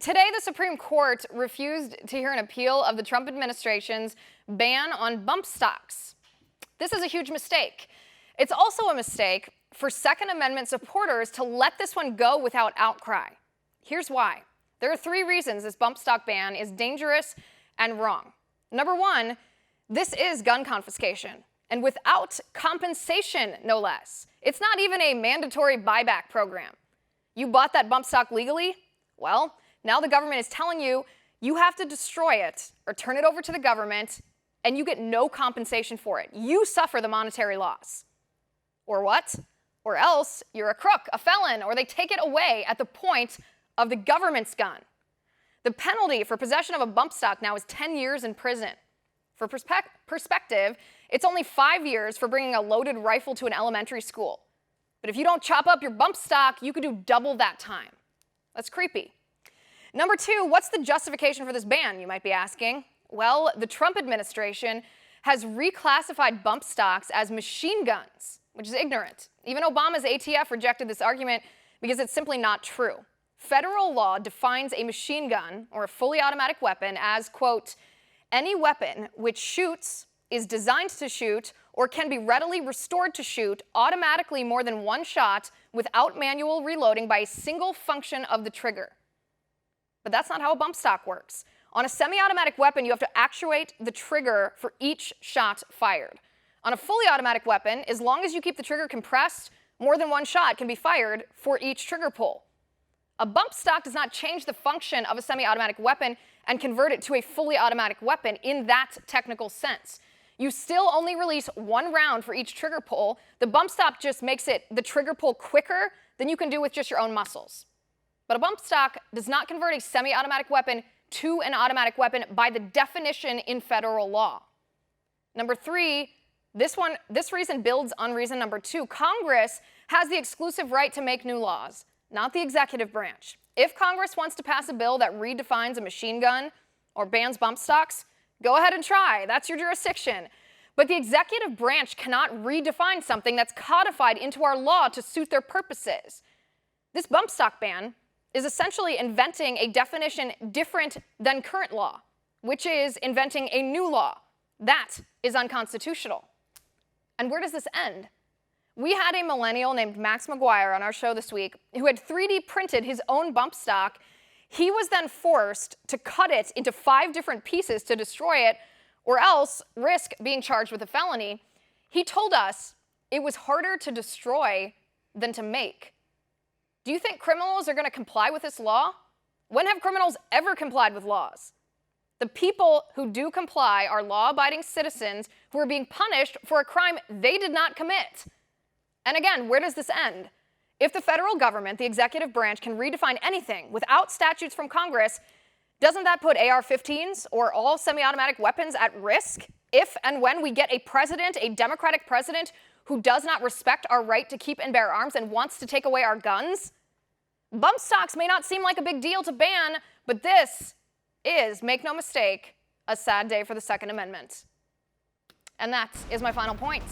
Today, the Supreme Court refused to hear an appeal of the Trump administration's ban on bump stocks. This is a huge mistake. It's also a mistake for Second Amendment supporters to let this one go without outcry. Here's why. There are 3 reasons this bump stock ban is dangerous and wrong. Number 1, this is gun confiscation, and without compensation, no less. It's not even a mandatory buyback program. You bought that bump stock legally? Well, now the government is telling you you have to destroy it or turn it over to the government, and you get no compensation for it. You suffer the monetary loss. Or what? Or else you're a crook, a felon, or they take it away at the point of the government's gun. The penalty for possession of a bump stock now is 10 years in prison. For perspective, it's only 5 years for bringing a loaded rifle to an elementary school. But if you don't chop up your bump stock, you could do double that time. That's creepy. Number 2, what's the justification for this ban, you might be asking? Well, the Trump administration has reclassified bump stocks as machine guns, which is ignorant. Even Obama's ATF rejected this argument because it's simply not true. Federal law defines a machine gun, or a fully automatic weapon, as, quote, any weapon which shoots, is designed to shoot, or can be readily restored to shoot automatically more than one shot without manual reloading by a single function of the trigger. But that's not how a bump stock works. On a semi-automatic weapon, you have to actuate the trigger for each shot fired. On a fully automatic weapon, as long as you keep the trigger compressed, more than one shot can be fired for each trigger pull. A bump stock does not change the function of a semi-automatic weapon and convert it to a fully automatic weapon in that technical sense. You still only release 1 round for each trigger pull. The bump stock just makes the trigger pull quicker than you can do with just your own muscles. But a bump stock does not convert a semi-automatic weapon to an automatic weapon by the definition in federal law. Number 3, this reason builds on reason number 2. Congress has the exclusive right to make new laws, not the executive branch. If Congress wants to pass a bill that redefines a machine gun or bans bump stocks, go ahead and try. That's your jurisdiction. But the executive branch cannot redefine something that's codified into our law to suit their purposes. This bump stock ban is essentially inventing a definition different than current law, which is inventing a new law. That is unconstitutional. And where does this end? We had a millennial named Max McGuire on our show this week who had 3D printed his own bump stock. He was then forced to cut it into 5 different pieces to destroy it, or else risk being charged with a felony. He told us it was harder to destroy than to make. Do you think criminals are going to comply with this law? When have criminals ever complied with laws? The people who do comply are law-abiding citizens who are being punished for a crime they did not commit. And again, where does this end? If the federal government, the executive branch, can redefine anything without statutes from Congress, doesn't that put AR-15s or all semi-automatic weapons at risk if and when we get a president, a Democratic president, who does not respect our right to keep and bear arms and wants to take away our guns? Bump stocks may not seem like a big deal to ban, but this is, make no mistake, a sad day for the Second Amendment. And that is my final point.